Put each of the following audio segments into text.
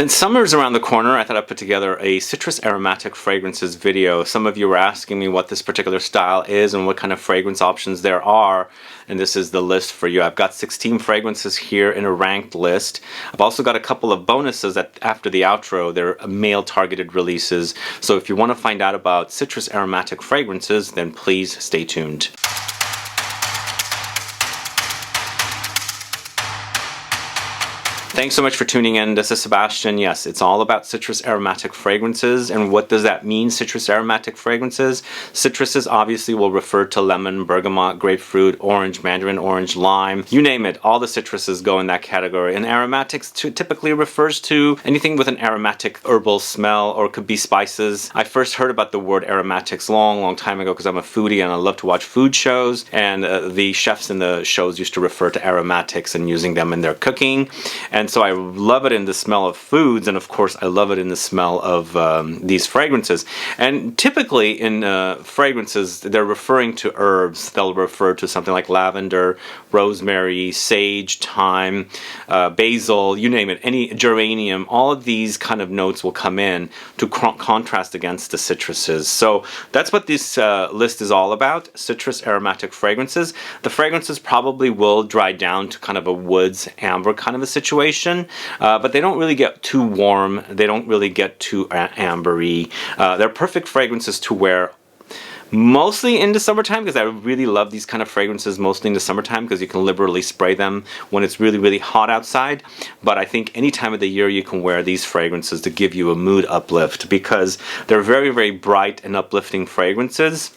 Since summer's around the corner, I thought I'd put together a citrus aromatic fragrances video. Some of you were asking me what this particular style is and what kind of fragrance options there are, and this is the list for you. I've got 16 fragrances here in a ranked list. I've also got a couple of bonuses after the outro. They're male targeted releases, so if you want to find out about citrus aromatic fragrances, then please stay tuned. Thanks so much for tuning in. This is Sebastian. Yes, it's all about citrus aromatic fragrances. And what does that mean, citrus aromatic fragrances? Citruses obviously will refer to lemon, bergamot, grapefruit, orange, mandarin orange, lime, you name it. All the citruses go in that category. And aromatics typically refers to anything with an aromatic herbal smell, or it could be spices. I first heard about the word aromatics long time ago because I'm a foodie and I love to watch food shows. And the chefs in the shows used to refer to aromatics and using them in their cooking. And so I love it in the smell of foods, and of course I love it in the smell of these fragrances. And typically in fragrances, they're referring to herbs. They'll refer to something like lavender, rosemary, sage, thyme, basil, you name it, any geranium. All of these kind of notes will come in to contrast against the citruses. So that's what this list is all about, citrus aromatic fragrances. The fragrances probably will dry down to kind of a woods amber kind of a situation. But they don't really get too warm. They don't really get too ambery. They're perfect fragrances to wear mostly in the summertime, because I really love these kind of fragrances mostly in the summertime because you can liberally spray them when it's really hot outside. But I think any time of the year you can wear these fragrances to give you a mood uplift, because they're very bright and uplifting fragrances.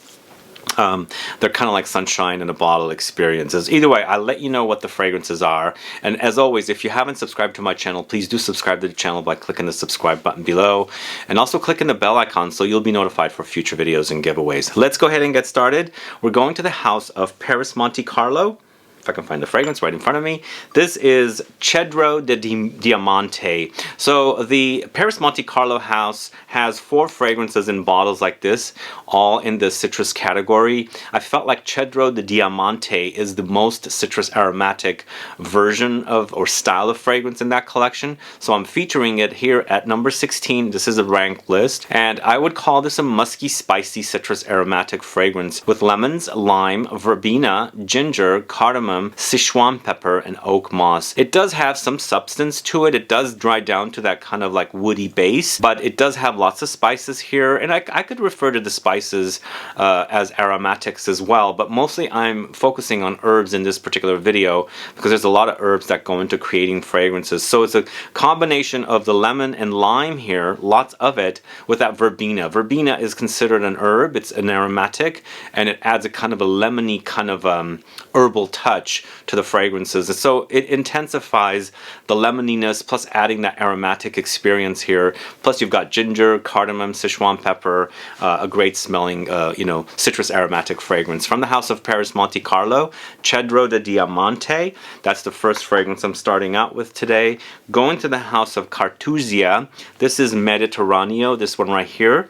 They're kind of like sunshine in a bottle experiences. Either way, I'll let you know what the fragrances are. And as always, if you haven't subscribed to my channel, please do subscribe to the channel by clicking the subscribe button below. And also clicking the bell icon so you'll be notified for future videos and giveaways. Let's go ahead and get started. We're going to the house of PERRIS Monte Carlo. If I can find the fragrance right in front of me. This is CEDRO de Diamante. So the PERRIS Monte Carlo house has 4 fragrances in bottles like this, all in the citrus category. I felt like CEDRO de Diamante is the most citrus aromatic version of or style of fragrance in that collection. So I'm featuring it here at number 16. This is a ranked list. And I would call this a musky, spicy citrus aromatic fragrance with lemons, lime, verbena, ginger, cardamom, Sichuan pepper, and oak moss. It does have some substance to it. It does dry down to that kind of like woody base, but it does have lots of spices here, and I could refer to the spices as aromatics as well, but mostly I'm focusing on herbs in this particular video because there's a lot of herbs that go into creating fragrances. So it's a combination of the lemon and lime here, lots of it, with that verbena. Verbena is considered an herb. It's an aromatic, and it adds a kind of a lemony kind of herbal touch to the fragrances. And so it intensifies the lemoniness, plus adding that aromatic experience here. Plus you've got ginger, cardamom, Sichuan pepper, a great smelling, citrus aromatic fragrance. From the house of PERRIS Monte Carlo, CEDRO de Diamante. That's the first fragrance I'm starting out with today. Going to the house of CARTHUSIA. This is Mediterraneo, this one right here.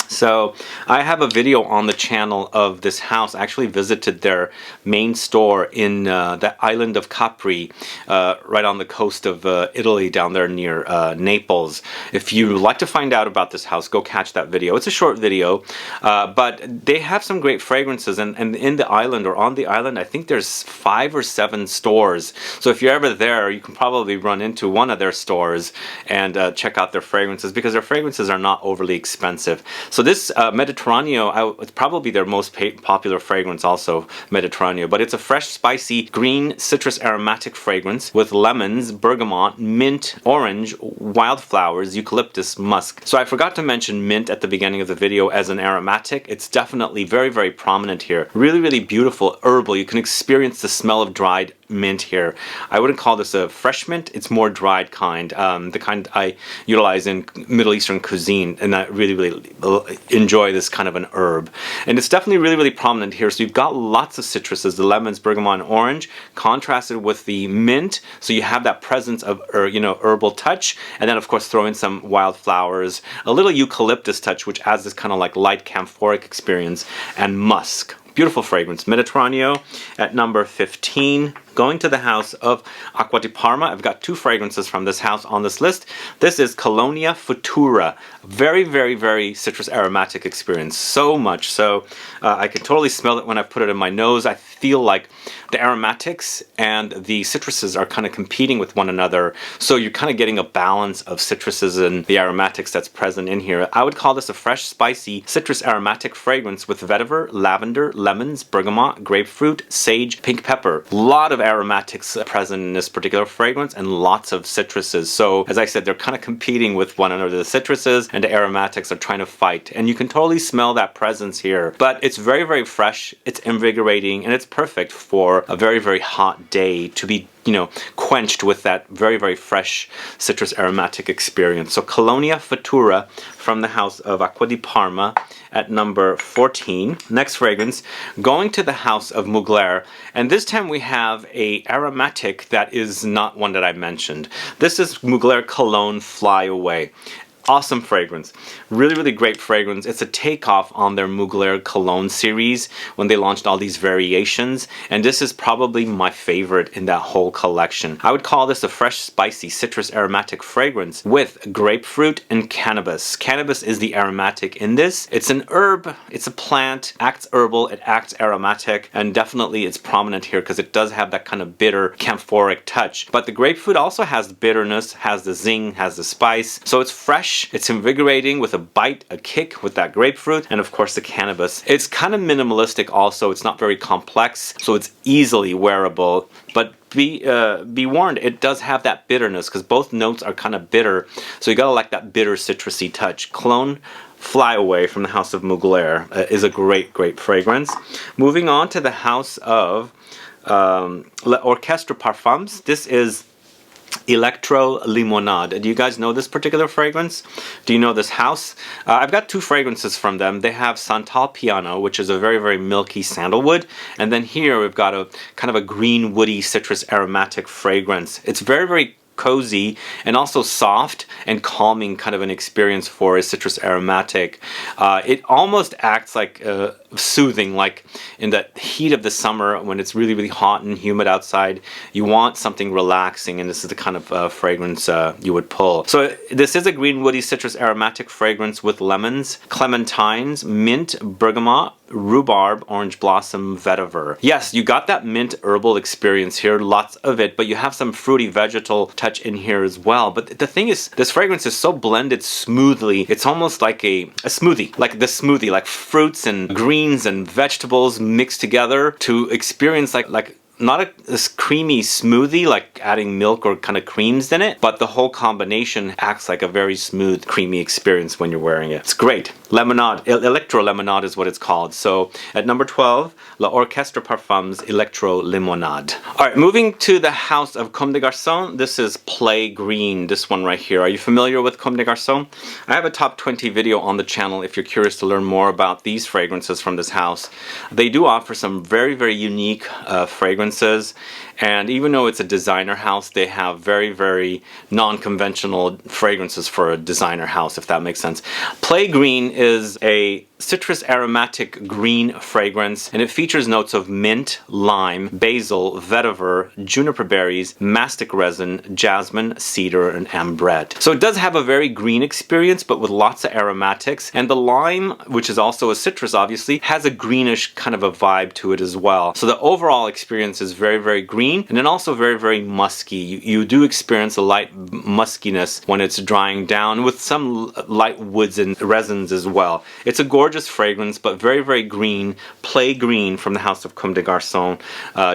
So I have a video on the channel of this house. I actually visited their main store in the island of Capri, right on the coast of Italy, down there near Naples. If you would like to find out about this house, go catch that video. It's a short video, but they have some great fragrances, and in the island, or on the island, I think there's 5 or 7 stores. So if you're ever there, you can probably run into one of their stores and check out their fragrances, because their fragrances are not overly expensive. So this Mediterraneo, it's probably their most popular fragrance also, Mediterraneo, but it's a fresh, spicy, green, citrus aromatic fragrance with lemons, bergamot, mint, orange, wildflowers, eucalyptus, musk. So I forgot to mention mint at the beginning of the video as an aromatic. It's definitely very prominent here. Really beautiful, herbal. You can experience the smell of dried mint here. I wouldn't call this a fresh mint, it's more dried kind, the kind I utilize in Middle Eastern cuisine, and I really enjoy this kind of an herb. And it's definitely really prominent here. So you've got lots of citruses, the lemons, bergamot, and orange, contrasted with the mint, so you have that presence of herbal touch, and then of course throw in some wildflowers, a little eucalyptus touch, which adds this kind of like light camphoric experience, and musk. Beautiful fragrance. Mediterraneo at number 15. Going to the house of Acqua di Parma, I've got two fragrances from this house on this list. This is Colonia Futura. Very, very, very citrus aromatic experience. So much so I can totally smell it when I put it in my nose. I feel like the aromatics and the citruses are kind of competing with one another. So you're kind of getting a balance of citruses and the aromatics that's present in here. I would call this a fresh, spicy, citrus aromatic fragrance with vetiver, lavender, lemons, bergamot, grapefruit, sage, pink pepper. A lot of aromatics present in this particular fragrance and lots of citruses. So as I said, they're kind of competing with one another. The citruses and the aromatics are trying to fight, and you can totally smell that presence here. But it's very, very fresh, it's invigorating, and it's perfect for a very, very hot day to be, you know, quenched with that very, very fresh citrus aromatic experience. So Colonia Futura from the house of Acqua di Parma at number 14. Next fragrance, going to the house of Mugler, and this time we have a aromatic that is not one that I mentioned. This is Mugler Cologne Fly Away. Awesome fragrance. Really, really great fragrance. It's a takeoff on their Mugler Cologne series when they launched all these variations, and this is probably my favorite in that whole collection. I would call this a fresh, spicy, citrus aromatic fragrance with grapefruit and cannabis. Cannabis is the aromatic in this. It's an herb, it's a plant, acts herbal, it acts aromatic, and definitely it's prominent here because it does have that kind of bitter camphoric touch. But the grapefruit also has the bitterness, has the zing, has the spice, so it's fresh. It's invigorating with a bite, a kick with that grapefruit, and of course the cannabis. It's kind of minimalistic also. It's not very complex, so it's easily wearable. But be warned, it does have that bitterness because both notes are kind of bitter, so you gotta like that bitter citrusy touch. Cologne Fly Away from the house of Mugler is a great, great fragrance. Moving on to the house of L'Orchestre Parfums. This is Electro Limonade. Do you guys know this particular fragrance? Do you know this house? I've got two fragrances from them. They have Santal Piano, which is a very, very milky sandalwood, and then here we've got a kind of a green woody citrus aromatic fragrance. It's very, very cozy and also soft and calming kind of an experience for a citrus aromatic. It almost acts like soothing, like in the heat of the summer when it's really, really hot and humid outside. You want something relaxing, and this is the kind of fragrance you would pull. So this is a green woody citrus aromatic fragrance with lemons, clementines, mint, bergamot, rhubarb, orange blossom, vetiver. Yes, you got that mint herbal experience here, lots of it, but you have some fruity vegetal touch in here as well. But the thing is, this fragrance is so blended smoothly. It's almost like a smoothie, like the smoothie, like fruits and greens and vegetables mixed together to experience like not this creamy smoothie, like adding milk or kind of creams in it, but the whole combination acts like a very smooth, creamy experience when you're wearing it. It's great. Lemonade, Electro Lemonade is what it's called. So at number 12, L'Orchestre Parfums Electro Limonade. Alright, moving to the house of Comme des Garçons, this is Play Green, this one right here. Are you familiar with Comme des Garçons? I have a top 20 video on the channel if you're curious to learn more about these fragrances from this house. They do offer some very, very unique fragrances, and even though it's a designer house, they have very, very non-conventional fragrances for a designer house, if that makes sense. Play Green is a citrus aromatic green fragrance, and it features notes of mint, lime, basil, vetiver, juniper berries, mastic resin, jasmine, cedar, and ambrette. So it does have a very green experience, but with lots of aromatics, and the lime, which is also a citrus obviously, has a greenish kind of a vibe to it as well. So the overall experience is very, very green, and then also very, very musky. You do experience a light muskiness when it's drying down, with some light woods and resins as well. It's a gorgeous fragrance, but very, very green. Play Green from the house of Comme des Garçons.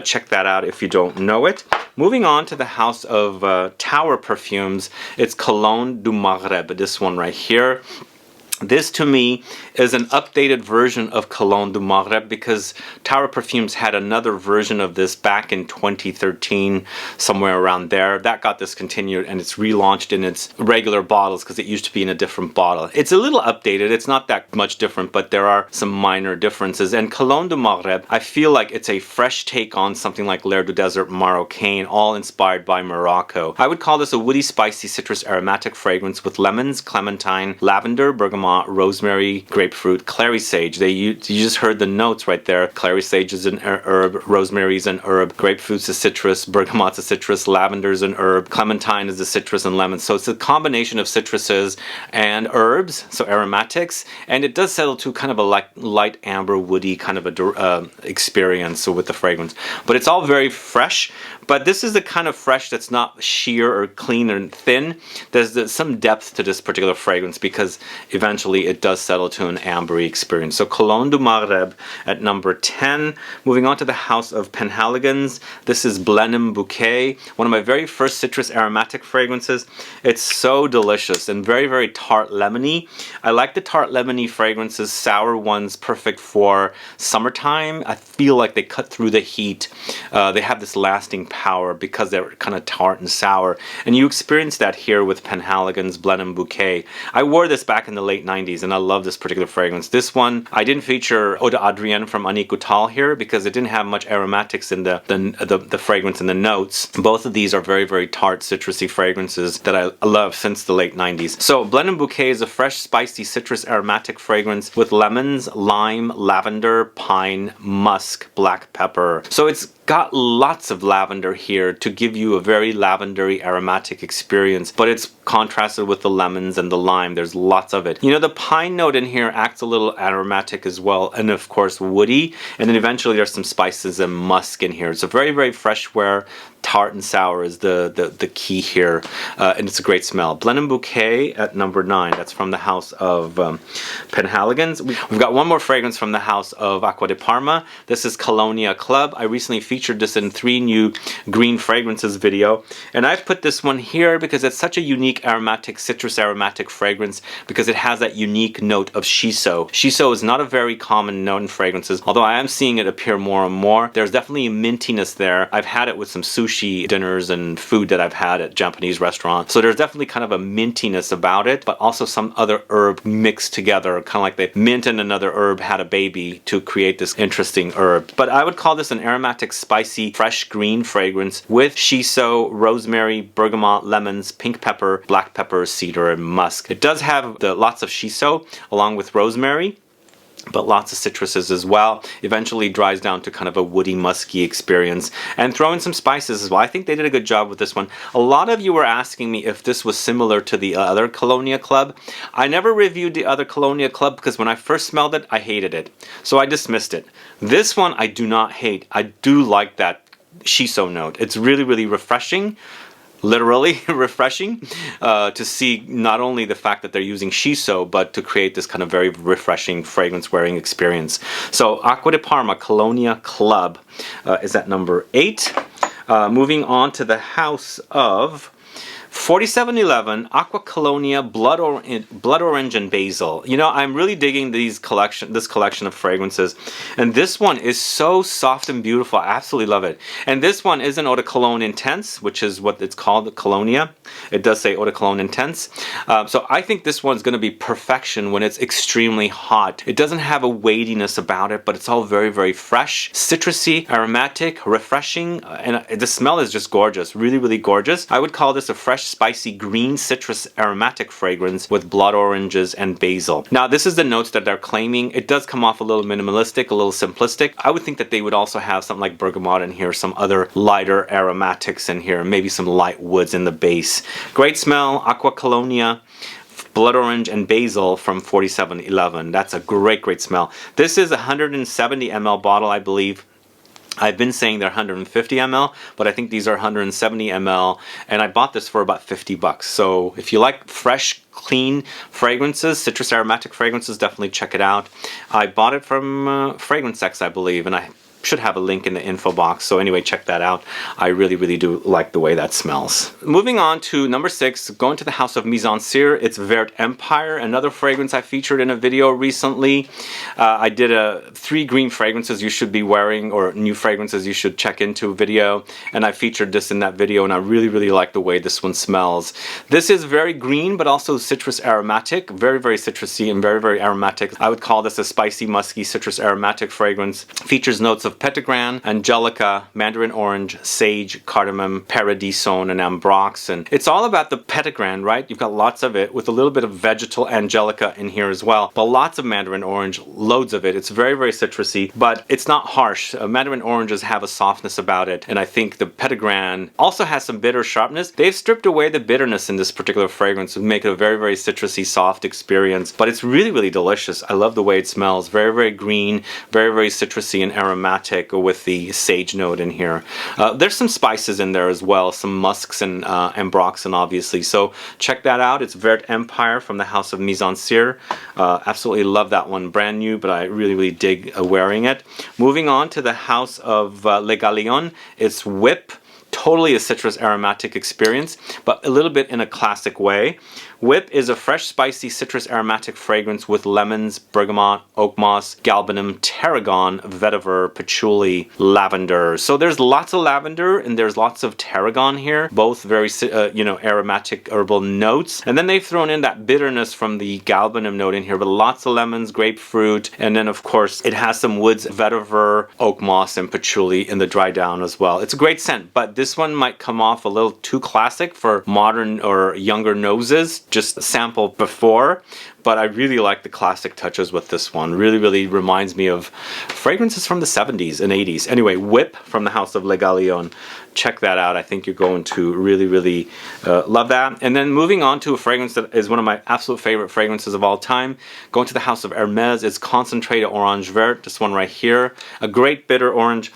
Check that out if you don't know it. Moving on to the house of Tower Perfumes, it's Cologne du Maghreb, this one right here. This to me is an updated version of Cologne du Maghreb, because Tower Perfumes had another version of this back in 2013, somewhere around there. That got discontinued and it's relaunched in its regular bottles because it used to be in a different bottle. It's a little updated, it's not that much different, but there are some minor differences. And Cologne du Maghreb, I feel like it's a fresh take on something like L'air du Desert Marocain, all inspired by Morocco. I would call this a woody, spicy, citrus aromatic fragrance with lemons, clementine, lavender, bergamot, bergamot, rosemary, grapefruit, clary sage. You just heard the notes right there. Clary sage is an herb, rosemary is an herb, grapefruit's a citrus, bergamot's a citrus, lavender's an herb, clementine is a citrus, and lemon. So it's a combination of citruses and herbs, so aromatics, and it does settle to kind of a light amber woody kind of a experience with the fragrance. But it's all very fresh, but this is the kind of fresh that's not sheer or clean and thin. There's some depth to this particular fragrance because eventually it does settle to an ambery experience. So Cologne du Maghreb at number 10. Moving on to the house of PENHALIGON'S. This is Blenheim Bouquet, one of my very first citrus aromatic fragrances. It's so delicious and very, very tart lemony. I like the tart lemony fragrances, sour ones, perfect for summertime. I feel like they cut through the heat. They have this lasting power because they're kind of tart and sour. And you experience that here with PENHALIGON'S Blenheim Bouquet. I wore this back in the late 90s and I love this particular fragrance. This one, I didn't feature Eau d'Adrienne from Annick Goutal here because it didn't have much aromatics in the fragrance and the notes. Both of these are very, very tart, citrusy fragrances that I love since the late 90s. So Blenheim Bouquet is a fresh, spicy citrus aromatic fragrance with lemons, lime, lavender, pine, musk, black pepper. So it's got lots of lavender here to give you a very lavendery aromatic experience, but it's contrasted with the lemons and the lime. There's lots of it. You know, the pine note in here acts a little aromatic as well, and of course woody, and then eventually there's some spices and musk in here. It's a very, very fresh where tart and sour is the key here, and it's a great smell. Blenheim Bouquet at number 9. That's from the house of PENHALIGON'S. We've got one more fragrance from the house of ACQUA de Parma. This is Colonia Club. I recently featured this in 3 new green fragrances video, and I've put this one here because it's such a unique aromatic, citrus aromatic fragrance because it has that unique note of shiso. Shiso is not a very common note in fragrances, although I am seeing it appear more and more. There's definitely a mintiness there. I've had it with some sushi dinners and food that I've had at Japanese restaurants. So there's definitely kind of a mintiness about it, but also some other herb mixed together, kind of like the mint and another herb had a baby to create this interesting herb. But I would call this an aromatic, spicy, fresh green fragrance with shiso, rosemary, bergamot, lemons, pink pepper, black pepper, cedar, and musk. It does have lots of shiso along with rosemary, but lots of citruses as well. Eventually dries down to kind of a woody, musky experience. And throw in some spices as well. I think they did a good job with this one. A lot of you were asking me if this was similar to the other Colonia Club. I never reviewed the other Colonia Club because when I first smelled it, I hated it. So I dismissed it. This one I do not hate. I do like that shiso note. It's really, really refreshing. Literally refreshing to see not only the fact that they're using shiso, but to create this kind of very refreshing fragrance wearing experience. So ACQUA de Parma Colonia Club is at number 8. Moving on to the house of 4711 Aqua Colonia Blood Orange and Basil. You know, I'm really digging this collection of fragrances, and this one is so soft and beautiful. I absolutely love it. And this one is an Eau de Cologne Intense, which is what it's called, the Colonia. It does say Eau de Cologne Intense. So I think this one's going to be perfection when it's extremely hot. It doesn't have a weightiness about it, but it's all very, very fresh, citrusy, aromatic, refreshing, and the smell is just gorgeous. Really, really gorgeous. I would call this a fresh, spicy green citrus aromatic fragrance with blood oranges and basil. Now this is the notes that they're claiming. It does come off a little minimalistic, a little simplistic. I would think that they would also have something like bergamot in here, some other lighter aromatics in here, maybe some light woods in the base. Great smell, Aqua Colonia Blood Orange and Basil from 4711. That's a great, great smell. This is a 170 ml bottle, I believe. I've been saying they're 150 ml, but I think these are 170 ml, and I bought this for about 50 bucks. So if you like fresh, clean fragrances, citrus aromatic fragrances, definitely check it out. I bought it from Fragrance X, I believe, and I should have a link in the info box. So anyway, check that out. I really, really do like the way that smells. Moving on to number 6, going to the house of Mise en Cire. It's Vert Empire, another fragrance I featured in a video recently. I did a 3 green fragrances you should be wearing, or new fragrances you should check into video, and I featured this in that video, and I really, really like the way this one smells. This is very green, but also citrus aromatic, very, very citrusy and very, very aromatic. I would call this a spicy, musky, citrus aromatic fragrance. Features notes of of petitgrain, angelica, mandarin orange, sage, cardamom, paradisone, and ambroxan. It's all about the petitgrain, right? You've got lots of it with a little bit of vegetal angelica in here as well, but lots of mandarin orange, loads of it. It's very, very citrusy, but it's not harsh. Mandarin oranges have a softness about it, and I think the petitgrain also has some bitter sharpness. They've stripped away the bitterness in this particular fragrance to make it a very, very citrusy, soft experience, but it's really, really delicious. I love the way it smells. Very, very green, very, very citrusy and aromatic with the sage note in here. There's some spices in there as well, some musks and ambroxan, obviously. So check that out. It's Vert Empire from the house of Mise en Cire. Absolutely love that one. Brand new, but I really, really dig wearing it. Moving on to the house of Le Galion. It's Whip. Totally a citrus aromatic experience, but a little bit in a classic way. Whip is a fresh, spicy citrus aromatic fragrance with lemons, bergamot, oak moss, galbanum, tarragon, vetiver, patchouli, lavender. So there's lots of lavender and there's lots of tarragon here, both very aromatic herbal notes. And then they've thrown in that bitterness from the galbanum note in here, but lots of lemons, grapefruit, and then of course it has some woods, vetiver, oak moss, and patchouli in the dry down as well. It's a great scent, but this one might come off a little too classic for modern or younger noses. Just sample before, but I really like the classic touches with this one. Really, really reminds me of fragrances from the 70s and 80s. Anyway, Whip from the house of Le Galion. Check that out. I think you're going to really, really love that. And then moving on to a fragrance that is one of my absolute favorite fragrances of all time. Going to the house of Hermes. It's Concentrated Orange Vert. This one right here. A great bitter orange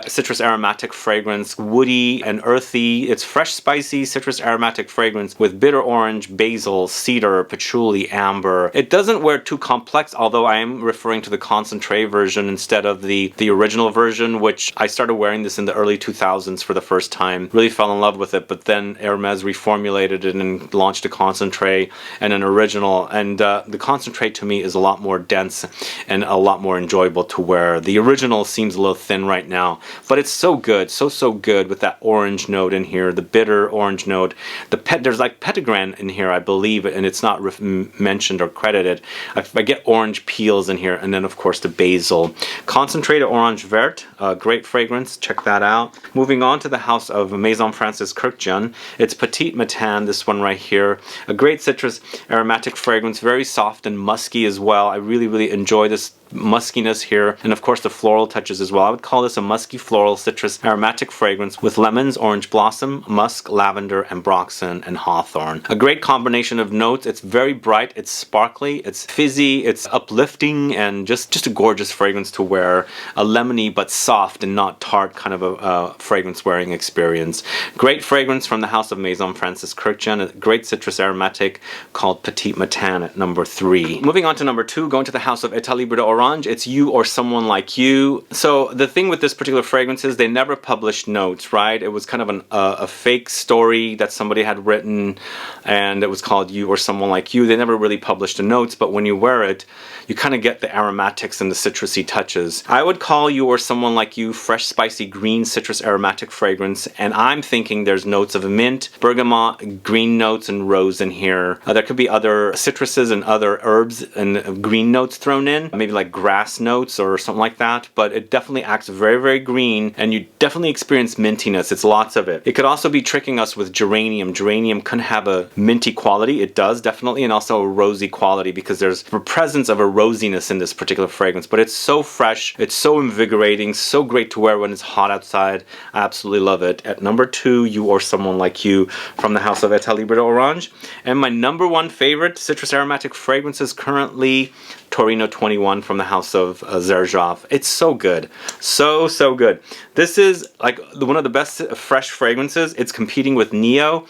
citrus aromatic fragrance. Woody and earthy. It's fresh, spicy citrus aromatic fragrance with bitter orange, basil, cedar, patchouli, amber. It doesn't wear too complex, although I am referring to the concentrate version instead of the original version, which I started wearing this in the early 2000s for the first time. Really fell in love with it, but then Hermes reformulated it and launched a concentrate and an original, and the concentrate to me is a lot more dense and a lot more enjoyable to wear. The original seems a little thin right now, but it's so good, so good with that orange note in here, the bitter orange note. There's like petitgrain in here, I believe, and it's not mentioned or credited. I get orange peels in here, and then of course the basil. Concentrated Orange Vert, great fragrance, check that out. Moving on to the house of Maison Francis Kurkdjian. It's Petite Matin, this one right here. A great citrus aromatic fragrance, very soft and musky as well. I really, really enjoy this muskiness here, and of course the floral touches as well. I would call this a musky floral citrus aromatic fragrance with lemons, orange blossom, musk, lavender, ambroxan, and hawthorn. A great combination of notes. It's very bright, it's sparkly, it's fizzy, it's uplifting, and just a gorgeous fragrance to wear. A lemony but soft and not tart kind of a fragrance wearing experience. Great fragrance from the house of Maison Francis Kurkdjian, a great citrus aromatic called Petite Matin at number 3. Moving on to number 2, going to the house of État Libre d'Orange. It's You or Someone Like You. So the thing with this particular fragrance is they never published notes, right? It was kind of a fake story that somebody had written, and it was called You or Someone Like You. They never really published the notes, but when you wear it, you kind of get the aromatics and the citrusy touches. I would call You or Someone Like You fresh, spicy, green citrus aromatic fragrance, and I'm thinking there's notes of mint, bergamot, green notes, and rose in here. There could be other citruses and other herbs and green notes thrown in, maybe like grass notes or something like that, but it definitely acts very, very green, and you definitely experience mintiness. It's lots of it. It could also be tricking us with geranium. Geranium can have a minty quality. It does, definitely, and also a rosy quality, because there's a presence of a rosiness in this particular fragrance, but it's so fresh, it's so invigorating, so great to wear when it's hot outside. I absolutely love it. At number 2, You or Someone Like You from the house of État Libre d'Orange. And my number 1 favorite citrus aromatic fragrance is currently Torino 21 from the house of Xerjoff. It's so good. So good. This is like one of the best fresh fragrances. It's competing with Neo.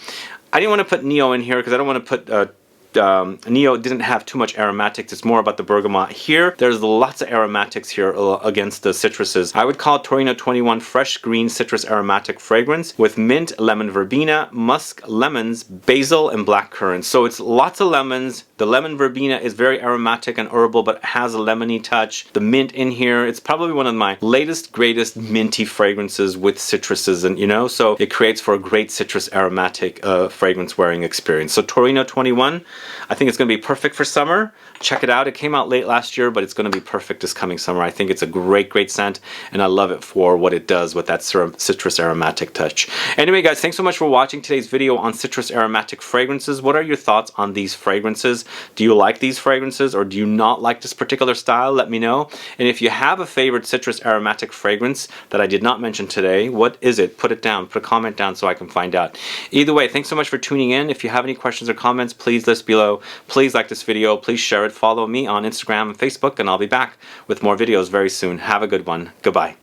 I didn't want to put Neo in here because I don't want to put Neo didn't have too much aromatics. It's more about the bergamot. Here, there's lots of aromatics here against the citruses. I would call Torino 21 fresh green citrus aromatic fragrance with mint, lemon verbena, musk, lemons, basil, and black currants. So it's lots of lemons. The lemon verbena is very aromatic and herbal, but has a lemony touch. The mint in here, it's probably one of my latest, greatest minty fragrances with citruses, and so it creates for a great citrus aromatic fragrance wearing experience. So Torino 21 I think it's going to be perfect for summer. Check it out. It came out late last year, but it's going to be perfect this coming summer. I think it's a great, great scent, and I love it for what it does with that citrus aromatic touch. Anyway, guys, thanks so much for watching today's video on citrus aromatic fragrances. What are your thoughts on these fragrances? Do you like these fragrances, or do you not like this particular style? Let me know. And if you have a favorite citrus aromatic fragrance that I did not mention today, what is it? Put it down. Put a comment down so I can find out. Either way, thanks so much for tuning in. If you have any questions or comments, please list below. Please like this video. Please share it. Follow me on Instagram and Facebook, and I'll be back with more videos very soon. Have a good one. Goodbye.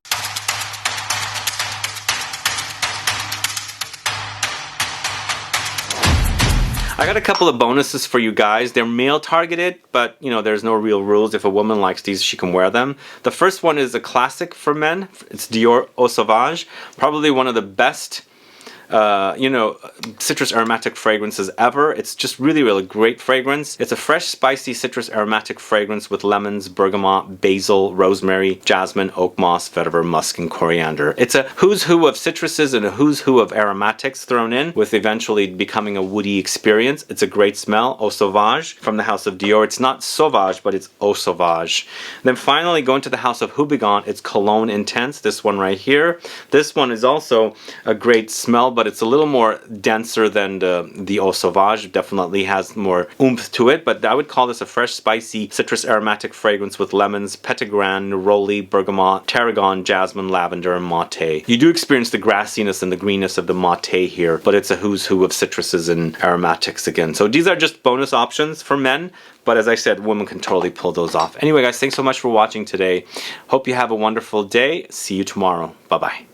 I got a couple of bonuses for you guys. They're male targeted, but you know, there's no real rules. If a woman likes these, she can wear them. The first one is a classic for men. It's Dior Eau Sauvage. Probably one of the best you know, citrus aromatic fragrances ever. It's just really, really great fragrance. It's a fresh, spicy citrus aromatic fragrance with lemons, bergamot, basil, rosemary, jasmine, oak moss, vetiver, musk, and coriander. It's a who's who of citruses and a who's who of aromatics thrown in, with eventually becoming a woody experience. It's a great smell. Eau Sauvage from the house of Dior. It's not Sauvage, but it's Eau Sauvage. Then finally, going to the house of Houbigant, it's Cologne Intense. This one right here. This one is also a great smell, but it's a little more denser than the Eau Sauvage. Definitely has more oomph to it, but I would call this a fresh, spicy citrus aromatic fragrance with lemons, petitgrain, neroli, bergamot, tarragon, jasmine, lavender, and mate. You do experience the grassiness and the greenness of the mate here, but it's a who's who of citruses and aromatics again. So these are just bonus options for men, but as I said, women can totally pull those off. Anyway, guys, thanks so much for watching today. Hope you have a wonderful day. See you tomorrow. Bye-bye.